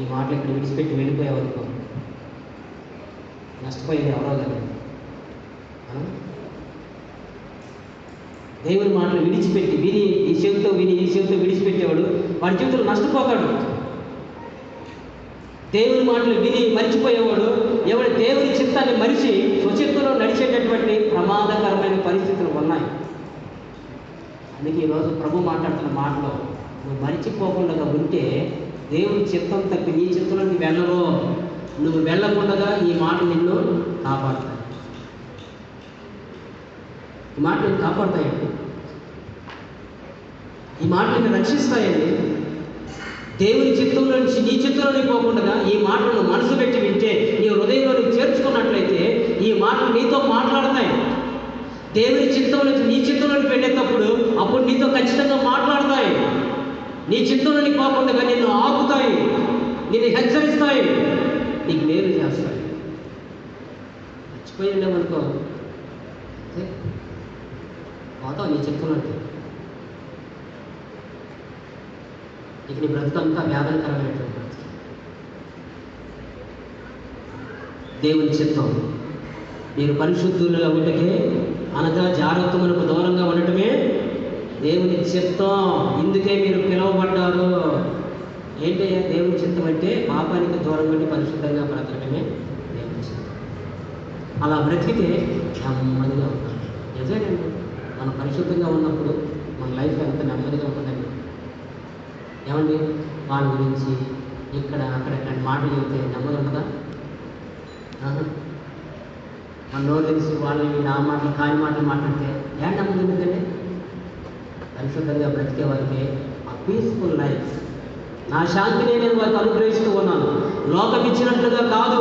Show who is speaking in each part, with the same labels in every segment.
Speaker 1: ఈ మాటలు ఇక్కడ విడిచిపెట్టి వెళ్ళిపోయావు అనుకో, నష్టపోయేది ఎవరో కానీ. దేవుని మాటలు విడిచిపెట్టి విని ఈ చెవితో విడిచిపెట్టేవాడు వాడి జీవితంలో నష్టపోతాడు. దేవుని మాటలు విని మర్చిపోయేవాడు, ఎవడు దేవుని చిత్తాన్ని మరిచి స్వచిత్తంలో నడిచేటటువంటి ప్రమాదకరమైన పరిస్థితులు ఉన్నాయి. అందుకే ఈరోజు ప్రభు మాట్లాడుతున్న మాటలో నువ్వు మరిచిపోకుండా ఉంటే దేవుని చిత్తం తప్పి నీ చిత్తంలోకి వెళ్ళవు. నువ్వు వెళ్ళకుండా ఈ మాట నిన్ను కాపాడుతాయి. ఈ మాట నిన్ను కాపాడుతాయండి. ఈ మాట నిన్ను రక్షిస్తాయండి. దేవుని చిత్తంలో నుంచి నీ చిత్తంలోకి పోకుండా ఈ మాటలను మనసు పెట్టి వింటే, నీ హృదయంలో చేర్చుకున్నట్లయితే ఈ మాటలు నీతో మాట్లాడతాయి. దేవుని చిత్తం నుంచి నీ చిత్తంలోకి వెళ్ళేటప్పుడు అప్పుడు నీతో ఖచ్చితంగా మాట్లాడతాయి. నీ చిత్తంలోకి పోకుండా నిన్ను ఆపుతాయి, నిన్ను హెచ్చరిస్తాయి, నీకు మేలు చేస్తాయి. మర్చిపోయి ఉండేమనుకో పోతావు నీ చిత్తంలోకి. ఇక నీ బ్రతుకంతా వేదనకరమైనటువంటి బ్రతుకు. దేవుని చిత్తం మీరు పరిశుద్ధులుగా ఉండటమే, అనగా జాగ్రత్తములకు దూరంగా ఉండటమే దేవుని చిత్తం. ఇందుకే మీరు పిలువబడ్డారు. ఏంటయ్యా దేవుని చిత్తం అంటే? పాపానికి దూరంగా ఉండి పరిశుద్ధంగా బ్రతకటమే దేవుని చిత్తం. అలా బ్రతికితే నెమ్మదిగా ఉంటాం. నిజమేనండి, మనం పరిశుద్ధంగా ఉన్నప్పుడు మన లైఫ్ ఎంత నెమ్మదిగా ఉంటుందండి. ఏమండి, వాళ్ళ గురించి ఇక్కడ అక్కడ మాటలు చెబితే నెమ్మది ఉంటుందా? మన నోరు తెలిసి వాళ్ళని నా మాటలు కాని మాటలు మాట్లాడితే ఏం నెమ్మది ఉంటుందండి? పరిశుద్ధంగా బ్రతికే వారికి ఆ పీస్ఫుల్ లైఫ్, నా శాంతిని నేను వారికి అనుగ్రహిస్తూ ఉన్నాను. లోకం ఇచ్చినట్లుగా కాదు,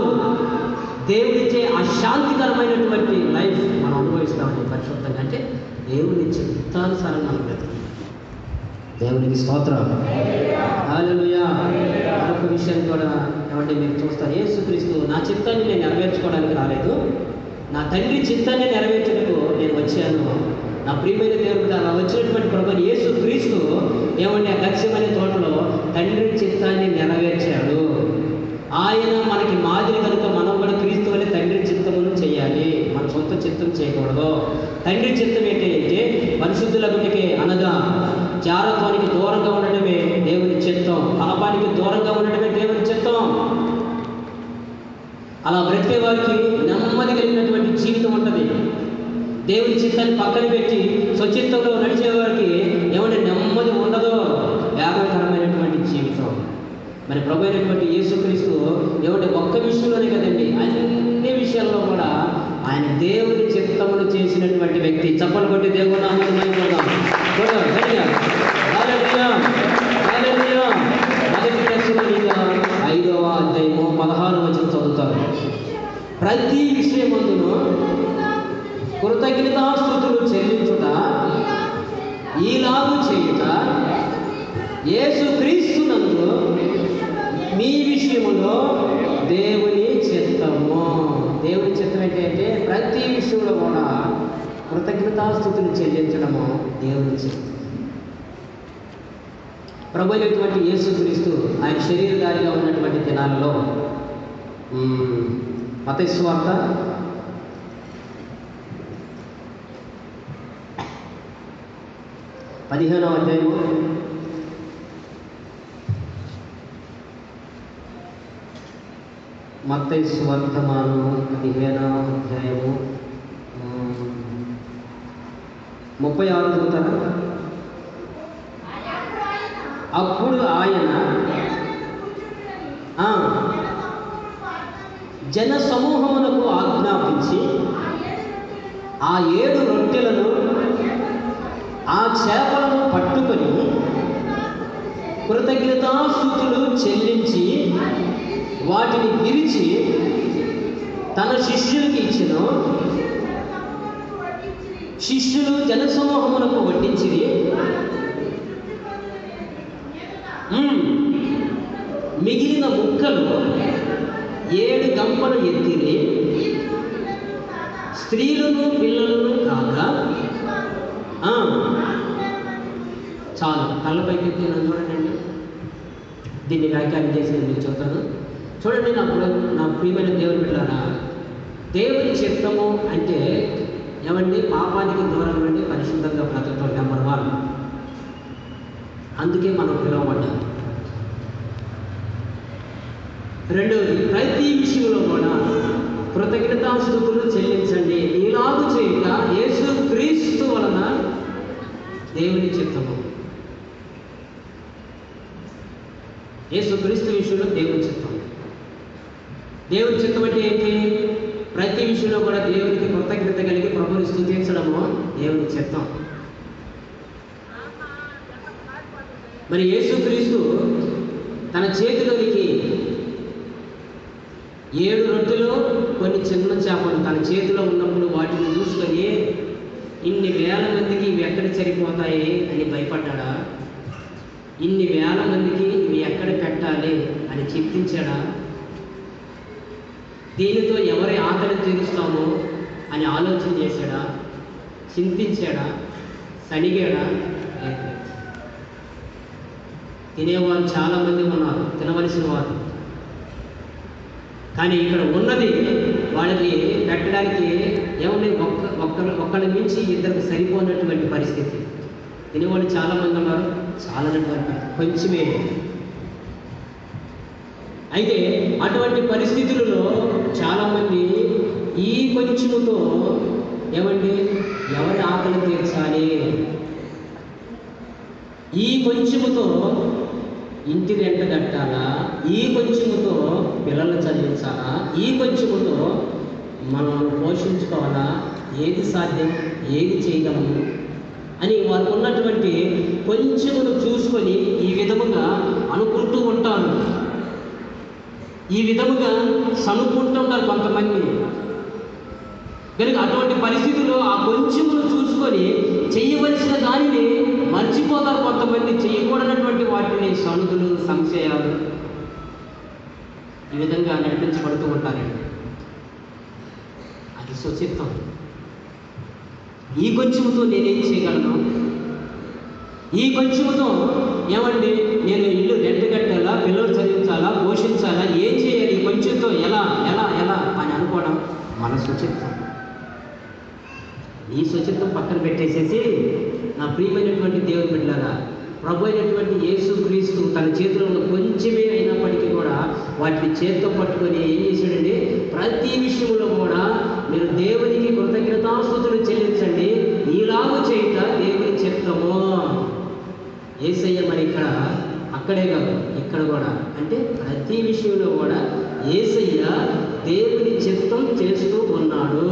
Speaker 1: దేవుడిచ్చే ఆ శాంతికరమైనటువంటి లైఫ్ మనం అనుభవిస్తామండి పరిశుద్ధంగా. అంటే దేవుని చిత్తానుసారంగా బ్రతికి. దేవునికి స్తోత్రం. హల్లెలూయా. మరొక విషయం కూడా ఏమంటే మీరు చూస్తారు, యేసుక్రీస్తు నా చిత్తాన్ని నేను నెరవేర్చుకోవడానికి రాలేదు, నా తండ్రి చిత్తాన్ని నెరవేర్చడానికి నేను వచ్చాను. నా ప్రియమైన దేవుడు అలా వచ్చినటువంటి ప్రభుని యేసుక్రీస్తు ఏమంటే ఆ గత్సేమనే తోటలో తండ్రి చిత్తాన్ని నెరవేర్చాడు. ఆయన మనకి మాదిరి కనుక మనం కూడా క్రీస్తు వలె తండ్రి చిత్తమును చేయాలి, మన సొంత చిత్తం చేయకూడదు. తండ్రి చిత్తం ఏంటంటే పరిశుద్ధుల గుడికే, అనగా జారత్వానికి దూరంగా ఉండడమే దేవుని చిత్తం, పాపానికి దూరంగా ఉండడమే దేవుని చిత్తం. అలా బ్రతికే వారికి నెమ్మది కలిగినటువంటి జీవితం ఉంటుంది. దేవుని చిత్తాన్ని పక్కన పెట్టి స్వచిత్తంలో నడిచేవారికి ఏమంటే నెమ్మది ఉండదు, వేదనకరమైనటువంటి జీవితం. మరి ప్రభు అయినటువంటి యేసుక్రీస్తు ఏమంటే ఒక్క విషయంలోనే కదండి, అన్ని విషయాల్లో కూడా ఆయన దేవుని చిత్తమును చేసినటువంటి వ్యక్తి. చప్పలు కొట్టి దేవుని నామమున మహిమపడదాం. మొదటి దశలోనిక 5వ అధ్యాయము 16వ వచనం చదువుతారు. ప్రతి విషయమందును కృతజ్ఞతాస్తుతులు చెల్లించుట, ఈలాగు చేయుట యేసుక్రీస్తునందు మీ విషయములో దేవుని చిత్తము. దేవుని చిత్తం ఏంటంటే ప్రతి విషయంలో కూడా కృతజ్ఞతాస్తుతులు చెల్లించడము దేవుని చిత్తం. ప్రభు అయినటువంటి యేసుక్రీస్తు ఆయన శరీరధారిగా ఉన్నటువంటి దినాలలో మత్తయి సువార్త 15వ అధ్యాయము 15వ అధ్యాయము 36 చదువుతారా? అప్పుడు ఆయన జన సమూహమునకు ఆజ్ఞాపించి ఆ 7 రొట్టెలను ఆ చేపలను పట్టుకొని కృతజ్ఞతాస్తుతులు చెల్లించి వాటిని విరిచి తన శిష్యులకి ఇచ్చెను. శిష్యులు జనసమూహమునకు వడ్డించిరి. మిగిలిన ముక్కలు 7 గంపలు ఎత్తిరి. స్త్రీలను పిల్లలను కాక చాలు. కళ్ళపైకి ఎత్తిన చూడండి. దీన్ని వ్యాఖ్యానం చేసి నేను మీకు చెబుతాను. చూడండి, నా ప్రియమైన దేవుని బిడ్డలారా, దేవుని చిత్తము అంటే ఏమండి? పాపానికి దూరం నుండి పరిశుద్ధంగా బ్రతకటం నెంబర్ 1. అందుకే మనం పిలువబడ్డాం. రెండవది, ప్రతి విషయంలో కూడా కృతజ్ఞతాస్తుతులు చెల్లించండి. ఇలాగూ చేయక యేసు క్రీస్తు వలన దేవుని చిత్తము. యేసు క్రీస్తు విషయంలో దేవుని చిత్తం. దేవుని చిత్తం అంటే ఏంటి? ప్రతి విషయంలో కూడా దేవునికి కృతజ్ఞత కలిగి ప్రభువుని స్తుతించడము దేవుని చిత్తం. మరి యేసు క్రీస్తు తన చేతిలోనికి 7 రొట్టెలు కొన్ని చిన్న చేపలు తన చేతిలో ఉన్నప్పుడు వాటిని చూసుకొని ఇన్ని వేల మందికి ఇవి ఎక్కడ సరిపోతాయి అని భయపడ్డా? ఇన్ని వేల మందికి ఇవి ఎక్కడ పెట్టాలి అని చింతించాడా? దీనితో ఎవరి ఆకలి తీరుస్తామో అని ఆలోచన చేశాడా? చింతించాడా? సనిగాడా? లేదు. తినేవారు చాలామంది ఉన్నారు, తినవలసిన వారు. కానీ ఇక్కడ ఉన్నది వాళ్ళకి పెట్టడానికి ఏమన్నా ఒక్కరి మించి ఇద్దరికి సరిపోయినటువంటి పరిస్థితి. తినేవాళ్ళు చాలామంది ఉన్నారు, చాలనటువంటి కొంచెమే. అయితే అటువంటి పరిస్థితులలో చాలామంది ఈ కొంచెముతో ఏమండి ఎవరి ఆకలి తీర్చాలి, ఈ కొంచెముతో ఇంటి రెంట కట్టాలా, ఈ కొంచెముతో పిల్లలు చదివించాలా, ఈ కొంచెముతో మనం పోషించుకోవాలా, ఏది సాధ్యం, ఏది చేయగలము అని వారికి ఉన్నటువంటి కొంచెమును చూసుకొని ఈ విధముగా అనుకుంటూ ఉంటారు. ఈ విధముగా సనుకుంటూ ఉంటారు కొంతమంది. కనుక అటువంటి పరిస్థితుల్లో ఆ కొంచెమును చూసుకొని చేయవలసిన దానిని మర్చిపోతారు కొంతమంది. చేయకూడనటువంటి వాటిని సనుగులు, సంశయాలు ఈ విధంగా నడిపించబడుతూ ఉంటారండి. అది స్వచిత్తం. ఈ కొంచెముతో నేనేం చేయగలను, ఈ కొంచెముతో ఏమండి నేను ఇల్లు రెంట్ కట్టాలా, పిల్లలు చదివించాలా, పోషించాలా, ఏం చేయాలి, ఈ కొంచెంతో ఎలా ఎలా ఎలా అని అనుకోవడం మన స్వచిత్తం. ఈ స్వచిత్తం పక్కన పెట్టేసేసి నా ప్రియమైనటువంటి దేవుని బిడ్డలారా, ప్రభు అయినటువంటి యేసు క్రీస్తు తన చేతిలో కొంచెమే అయినప్పటికీ కూడా వాటిని చేతితో పట్టుకొని ఏం చేశాడండి? ప్రతి విషయంలో కూడా మీరు దేవునికి కృతజ్ఞతాస్తుతులు చెల్లించండి, ఈలాగు చేయట దేవుని చిత్తము. యేసయ్య మరి ఇక్కడ అక్కడే కాదు, ఇక్కడ కూడా అంటే ప్రతి విషయంలో కూడా యేసయ్య దేవుని చిత్తం చేస్తూ ఉన్నాడు.